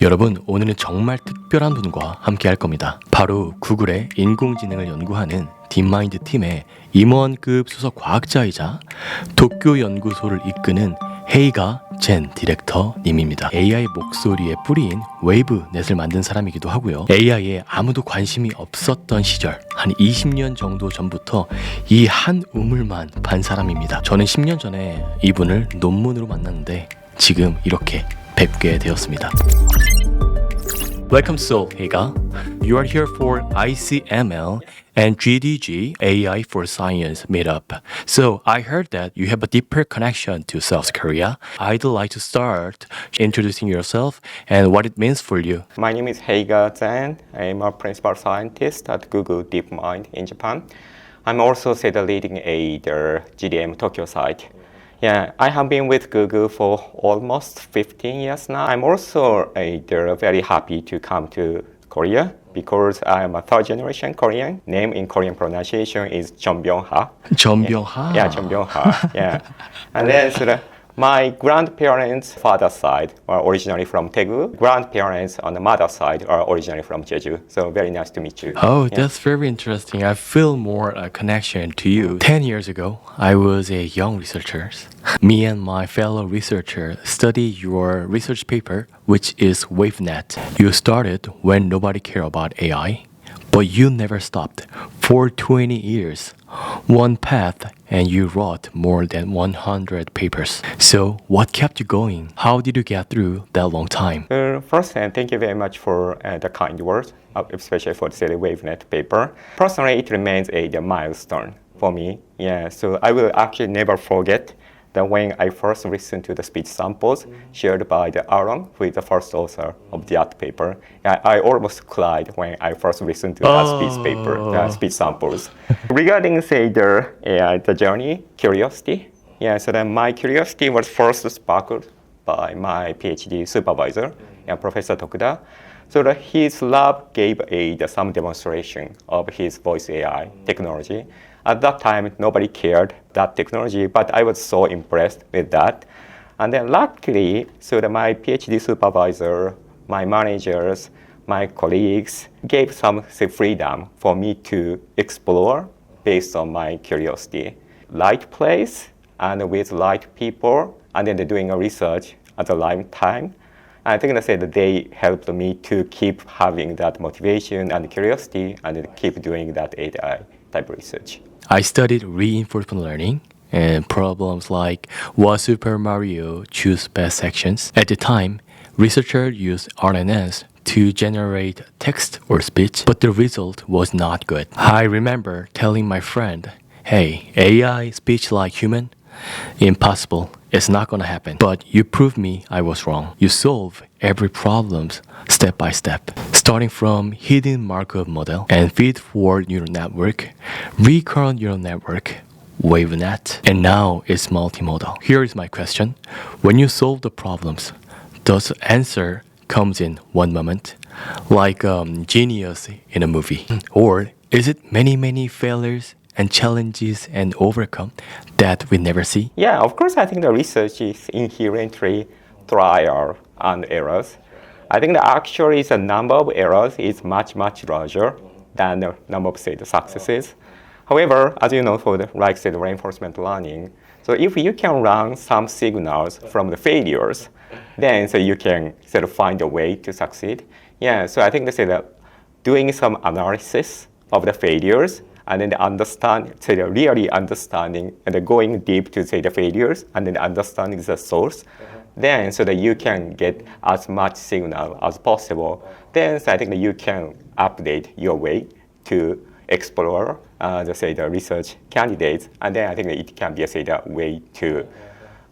여러분, 오늘은 정말 특별한 분과 함께 할 겁니다. 바로 구글의 인공지능을 연구하는 딥마인드 팀의 임원급 수석과학자이자 도쿄 연구소를 이끄는 헤이가 젠 디렉터님입니다. AI 목소리에 뿌린 웨이브넷을 만든 사람이기도 하고요. AI에 아무도 관심이 없었던 시절, 한 20년 정도 전부터 이 한 우물만 판 사람입니다. 저는 10년 전에 이분을 논문으로 만났는데 지금 이렇게 뵙게 되었습니다. Welcome, Seoul, Heiga. You are here for ICML and GDG AI for Science meetup. So I heard that you have a deeper connection to South Korea. I'd like to start introducing yourself and what it means for you. My name is Heiga Zen. I'm a principal scientist at Google DeepMind in Japan. I'm also leading the GDM Tokyo site. Yeah, I have been with Google for almost 15 years now. I'm also very happy to come to Korea because I'm a third generation Korean. Name in Korean pronunciation is Jeonbyung-ha. Jeonbyung-ha? Yeah, Jeonbyung-ha. Yeah. And then my grandparents' father's side are originally from Daegu. Grandparents on the mother's side are originally from Jeju. So very nice to meet you. Oh, yeah. That's very interesting. I feel more a connection to you. 10 years ago, I was a young researcher. Me and my fellow researcher studied your research paper, which is WaveNet. You started when nobody cared about AI, but you never stopped. For 20 years, one path, and you wrote more than 100 papers. So what kept you going? How did you get through that long time? First, thank you very much for the kind words, especially for the WaveNet paper. Personally, it remains a milestone for me. Yeah, so I will actually never forget that when I first listened to the speech samples shared by Aaron, who is the first author of that paper, I almost cried when I first listened to that speech samples. Regarding, the journey, curiosity, so then my curiosity was first sparked by my PhD supervisor, Professor Tokuda. So that his lab gave some demonstration of his voice AI technology. At that time, nobody cared that technology, but I was so impressed with that. And then luckily, my PhD supervisor, my managers, my colleagues gave some freedom for me to explore based on my curiosity. Right place and with right people, and then doing a research at the right time. I think that they helped me to keep having that motivation and curiosity and keep doing that AI type research. I studied reinforcement learning and problems like was Super Mario choose best sections. At the time, researchers used RNNs to generate text or speech, but the result was not good. I remember telling my friend, hey, AI speech like human? Impossible. It's not gonna happen. But you proved me I was wrong. You solve every problem step by step, starting from hidden Markov model and feed-forward neural network, recurrent neural network, WaveNet, and now it's multimodal. Here is my question. When you solve the problems, does the answer comes in one moment, like genius in a movie? Or is it many failures and challenges and overcome that we never see? Yeah, of course, I think the research is inherently trial and errors. I think that actually the number of errors is much larger than the number of successes. However, as you know, for the reinforcement learning, so if you can run some signals from the failures, then you can find a way to succeed. Yeah, so I think that doing some analysis of the failures and then really understanding and going deep to the failures and then understanding the source, then so that you can get as much signal as possible. Then I think that you can update your way to explore the research candidates, and then I think that it can be the way to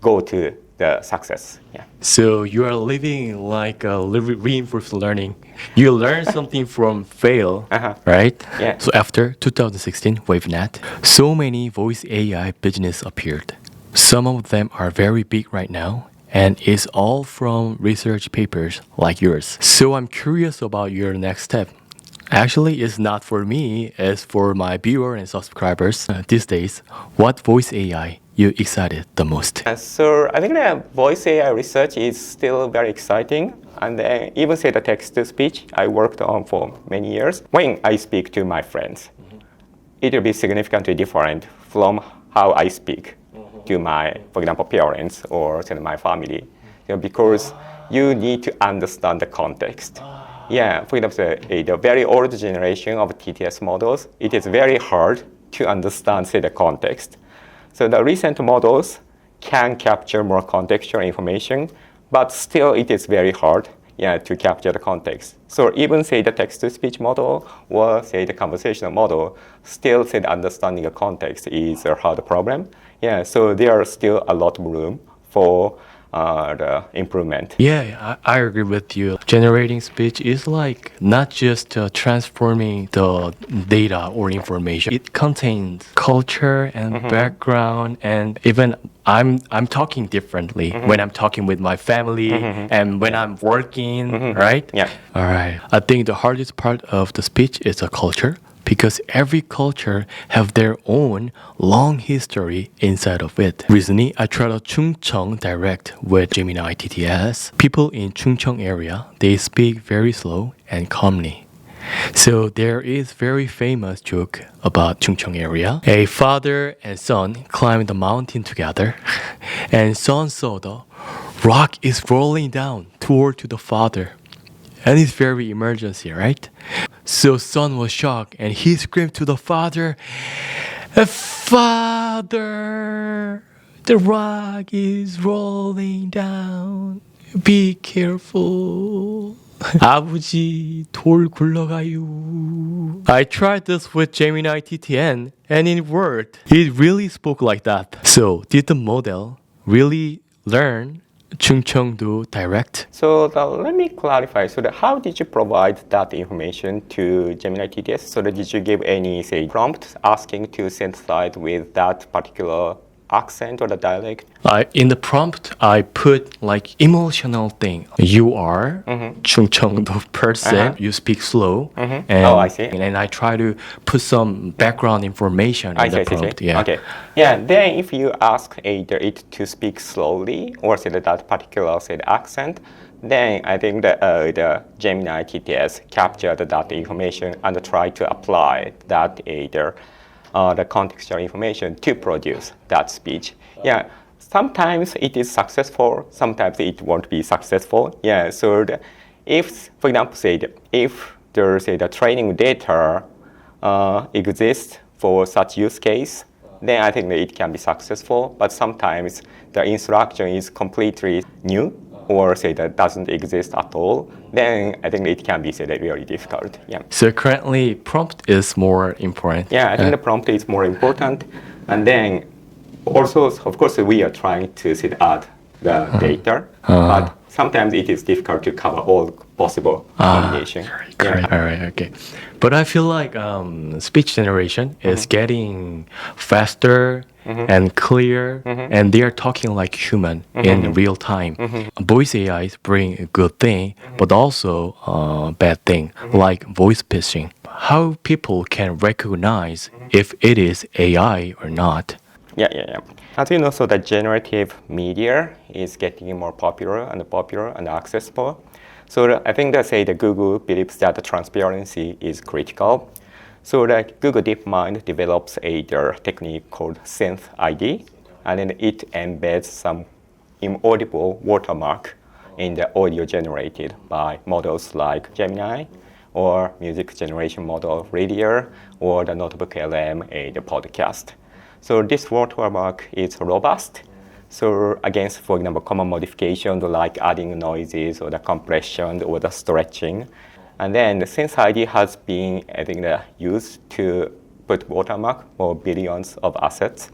go to the success. Yeah. So you are living like reinforced learning. You learn something from fail, right? Yeah. So after 2016 WaveNet, so many voice AI business appeared. Some of them are very big right now, and it's all from research papers like yours. So I'm curious about your next step. Actually, it's not for me, it's for my viewers and subscribers. These days, what voice AI you excited the most? So I think that voice AI research is still very exciting. And then even say the text-to-speech I worked on for many years. When I speak to my friends, it will be significantly different from how I speak to my, for example, parents or say, my family, because you need to understand the context. Yeah, for example, the very old generation of TTS models, it is very hard to understand, say, the context. So the recent models can capture more contextual information, but still it is very hard to capture the context. So even say the text-to-speech model or say the conversational model, still say the understanding the context is a hard problem. Yeah, so there are still a lot of room for the improvement. Yeah, I agree with you. Generating speech is like not just transforming the data or information. It contains culture and background, and even I'm talking differently when I'm talking with my family and when I'm working, right? Yeah. All right. I think the hardest part of the speech is the culture, because every culture have their own long history inside of it. Recently, I tried a Chungcheong direct with Gemini TTS. People in Chungcheong area, they speak very slow and calmly. So there is very famous joke about Chungcheong area. A father and son climbed the mountain together, and son saw the rock is rolling down toward to the father. And it's very emergency, right? So son was shocked and he screamed to the father, "Father, the rock is rolling down. Be careful." 아버지, 돌 굴러가유. I tried this with Gemini TTN and it worked. It really spoke like that. So did the model really learn Chungcheongdo direct? So let me clarify. So how did you provide that information to Gemini TTS? So did you give any, say, prompt asking to synthesize with that particular accent or the dialect? In the prompt, I put like emotional thing. You are Chungcheongdo person. You speak slow. And, Oh, I see. And I try to put some background information in the prompt. Yeah. Okay. Yeah. Then if you ask either it to speak slowly or say that particular say accent, then I think that the Gemini TTS captured that information and try to apply that either the contextual information to produce that speech. Yeah, sometimes it is successful, sometimes it won't be successful. Yeah, so if, for example, say if there say the training data exists for such use case, then I think that it can be successful. But sometimes the instruction is completely new, or say that doesn't exist at all, then I think it can be said really difficult. Yeah. So currently, prompt is more important. Yeah, I think the prompt is more important, and then also, of course, we are trying to add the data, but sometimes it is difficult to cover all possible combination. Correct. Yeah. All right. Okay. But I feel like speech generation is getting faster and clear, and they are talking like human in real time. Voice AIs bring a good thing, but also a bad thing, like voice phishing. How people can recognize if it is AI or not. Yeah. As you know, so the generative media is getting more popular and accessible. So I think that say the Google believes that the transparency is critical. So the Google DeepMind develops a technique called SynthID, and then it embeds some inaudible watermark in the audio generated by models like Gemini, or music generation model Radio, or the notebook LM, the podcast. So this watermark is robust. So against, for example, common modifications like adding noises or the compression or the stretching. And then the SynthID has been, I think, used to put watermark for billions of assets.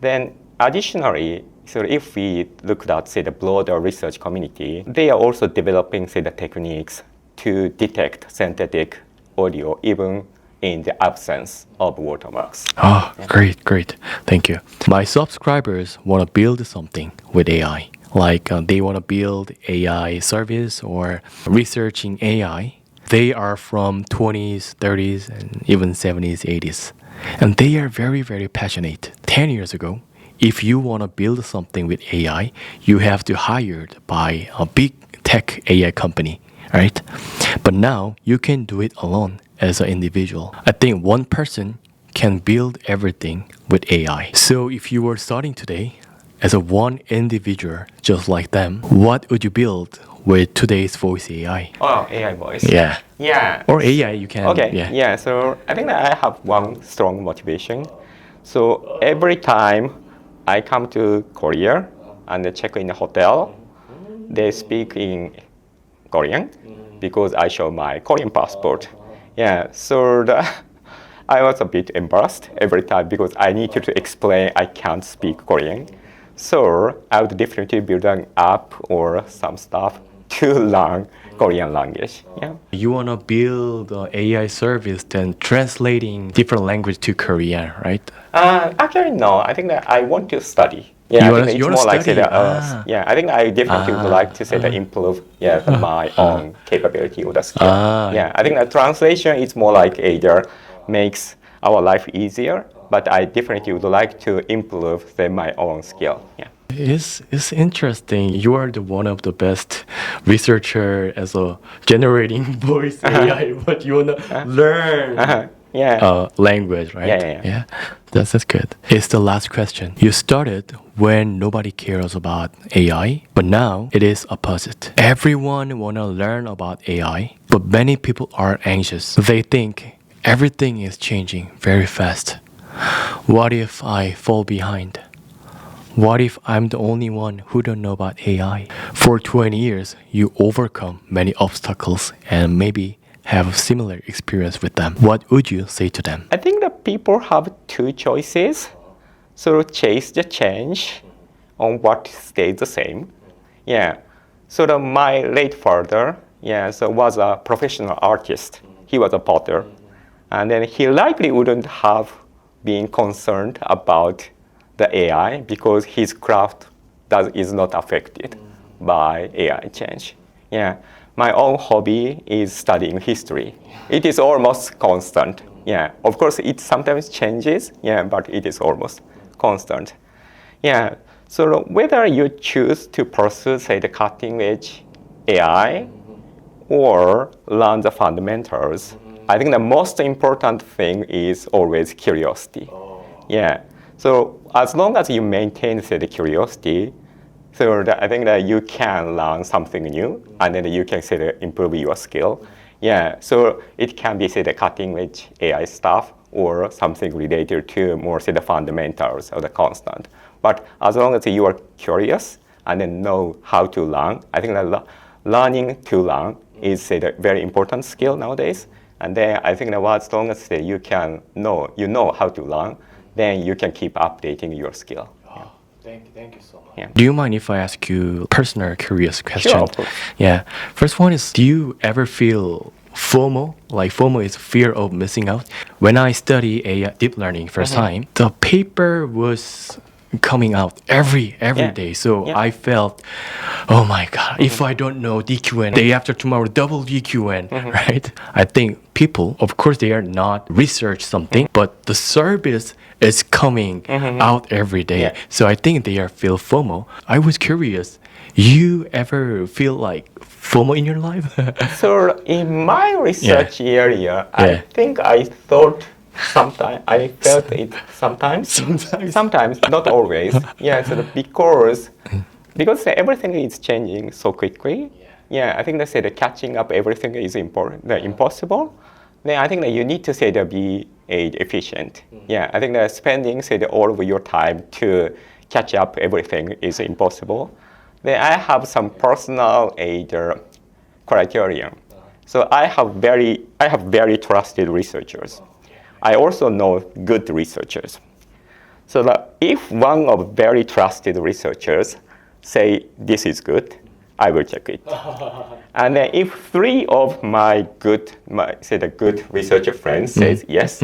Then additionally, so if we look at, say, the broader research community, they are also developing, say, the techniques to detect synthetic audio even in the absence of watermarks. Oh, great. Thank you. My subscribers want to build something with AI. Like they want to build AI service or researching AI. They are from 20s, 30s, and even 70s, 80s. And they are very, very passionate. 10 years ago, if you want to build something with AI, you have to hire by a big tech AI company, right? But now you can do it alone as an individual. I think one person can build everything with AI. So if you were starting today as a one individual just like them, what would you build with today's voice AI? Oh, AI voice. Yeah. Yeah. Or AI you can. Okay. Yeah. Yeah. So I think that I have one strong motivation. So every time I come to Korea and check in a hotel, they speak in Korean because I show my Korean passport. Yeah. So I was a bit embarrassed every time because I needed to explain I can't speak Korean. So I would definitely build an app or some stuff to learn Korean language. Yeah. You want to build an AI service then translating different language to Korean, right? Actually, no. I think that I want to study. Yeah, You I wanna- think you it's wanna more like say study? that. Yeah, I think I definitely would like to say that improve my own capability or the skill. Yeah, I think that translation is more like either makes our life easier, but I definitely would like to improve my own skill. Yeah. It's interesting. You are the one of the best researcher as a generating voice AI, but you wanna learn Yeah. language, right? Yeah. That's good. It's the last question. You started when nobody cares about AI, but now it is opposite. Everyone wanna learn about AI, but many people are anxious. They think everything is changing very fast. What if I fall behind? What if I'm the only one who don't know about AI? For 20 years, you overcome many obstacles and maybe have a similar experience with them. What would you say to them? I think that people have two choices. So chase the change on what stays the same. Yeah. So my late father, was a professional artist. He was a potter. And then he likely wouldn't have been concerned about the AI because his craft is not affected by AI change. Yeah. My own hobby is studying history. It is almost constant. Yeah. Of course, it sometimes changes. Yeah, but it is almost constant. Yeah. So whether you choose to pursue, say, the cutting edge AI or learn the fundamentals, I think the most important thing is always curiosity. Yeah. So as long as you maintain, say, the curiosity, so I think that you can learn something new, and then you can say that improve your skill. Yeah. So it can be, say, the cutting edge AI stuff or something related to more, say, the fundamentals or the constant. But as long as you are curious and then know how to learn, I think that learning to learn is, say, the very important skill nowadays. And then I think that as long as you know how to learn, then you can keep updating your skill. Thank you so much. Yeah. Do you mind if I ask you a personal curious question? Sure, of course. Yeah. First one is, do you ever feel FOMO? Like FOMO is fear of missing out. When I study AI deep learning first time, the paper was coming out every day. So I felt, oh my God, if I don't know DQN, day after tomorrow, double DQN, right? I think people, of course, they are not research something, but the service is coming out every day. Yeah. So I think they are feel FOMO. I was curious, you ever feel like FOMO in your life? So in my research area, I think I thought sometimes, I felt it sometimes. Sometimes, not always. Yeah, so because everything is changing so quickly. Yeah, I think they say that catching up everything is impossible. Then I think that you need to say that be efficient. Yeah, I think that spending all of your time to catch up everything is impossible. Then I have some personal criterion. So I have very trusted researchers. I also know good researchers. So that if one of very trusted researchers say this is good, I will check it. And then if three of my good researcher friends says yes,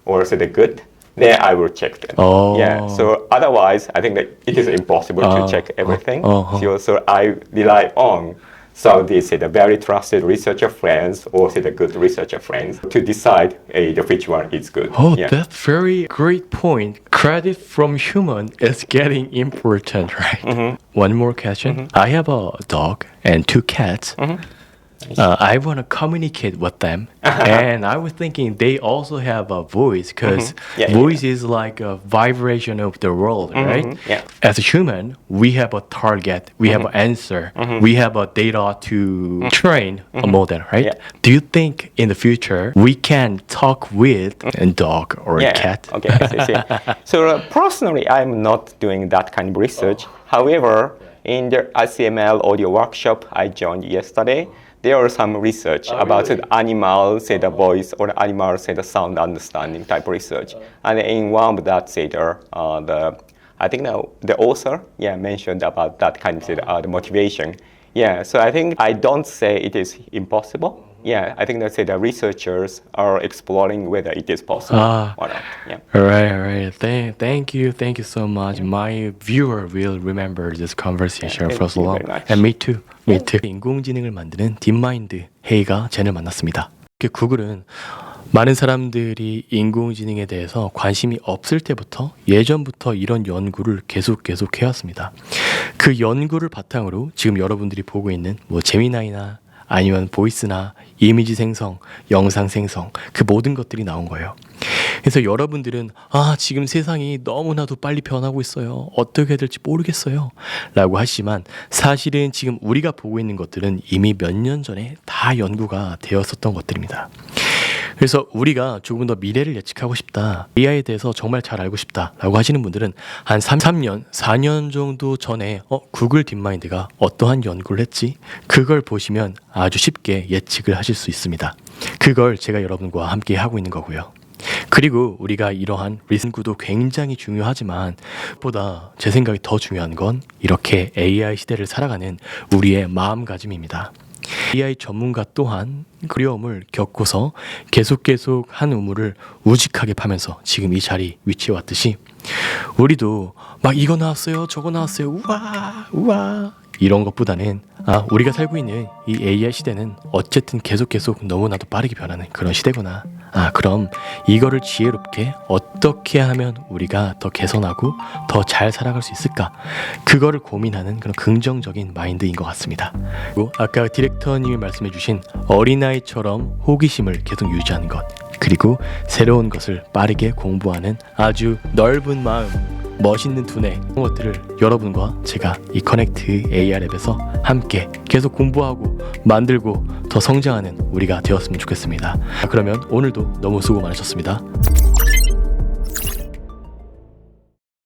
or say the good, then I will check them. Yeah. So otherwise, I think that it is impossible to check everything. So I rely on So these are the very trusted researcher friends or say the good researcher friends to decide which one is good. Oh, Yeah. that's very great point. Credit from human is getting important, right? One more question. I have a dog and 2 cats. I want to communicate with them, and I was thinking they also have a voice because voice is like a vibration of the world, right? Yeah. As a human, we have a target, we have an answer, we have a data to train a model, right? Yeah. Do you think in the future we can talk with a dog or a cat? Okay. I see. So personally, I'm not doing that kind of research. However, in the ICML audio workshop I joined yesterday, there are some research about the animal, say the voice, or the animal, say the sound understanding type research. And in one of that, say I think the author, mentioned about that kind of the motivation. Yeah, so I think I don't say it is impossible. Yeah, I think that say the researchers are exploring whether it is possible or not. Yeah. All right. Thank you so much. My viewer will remember this conversation for so long. Thank you very much. And me too. 인공지능을 만드는 딥마인드 헤이가 젠을 만났습니다. 구글은 많은 사람들이 인공지능에 대해서 관심이 없을 때부터 예전부터 이런 연구를 계속 해왔습니다. 그 연구를 바탕으로 지금 여러분들이 보고 있는 뭐 제미나이나 아니면 보이스나 이미지 생성, 영상 생성 그 모든 것들이 나온 거예요. 그래서 여러분들은 지금 세상이 너무나도 빨리 변하고 있어요. 어떻게 해야 될지 모르겠어요. 라고 하시지만 사실은 지금 우리가 보고 있는 것들은 이미 몇 년 전에 다 연구가 되었었던 것들입니다. 그래서 우리가 조금 더 미래를 예측하고 싶다. AI에 대해서 정말 잘 알고 싶다. 라고 하시는 분들은 한 3년, 4년 정도 전에 구글 딥마인드가 어떠한 연구를 했지? 그걸 보시면 아주 쉽게 예측을 하실 수 있습니다. 그걸 제가 여러분과 함께 하고 있는 거고요. 그리고 우리가 이러한 리슨구도 굉장히 중요하지만 보다 제 생각이 더 중요한 건 이렇게 AI 시대를 살아가는 우리의 마음가짐입니다. AI 전문가 또한 어려움을 겪고서 계속 한 우물을 우직하게 파면서 지금 이 자리 위치에 왔듯이 우리도 막 이거 나왔어요 저거 나왔어요 우와 이런 것보다는 우리가 살고 있는 이 AI 시대는 어쨌든 계속 너무나도 빠르게 변하는 그런 시대구나. 그럼 이거를 지혜롭게 어떻게 하면 우리가 더 개선하고 더 잘 살아갈 수 있을까? 그거를 고민하는 그런 긍정적인 마인드인 것 같습니다. 그리고 아까 디렉터님이 말씀해 주신 어린아이처럼 호기심을 계속 유지하는 것, 그리고 새로운 것을 빠르게 공부하는 아주 넓은 마음, 멋있는 두뇌, 그런 것들을 여러분과 제가 이 커넥트 AI 랩에서 함께 계속 공부하고 만들고 더 성장하는 우리가 되었으면 좋겠습니다. 그러면 오늘도 너무 수고 많으셨습니다.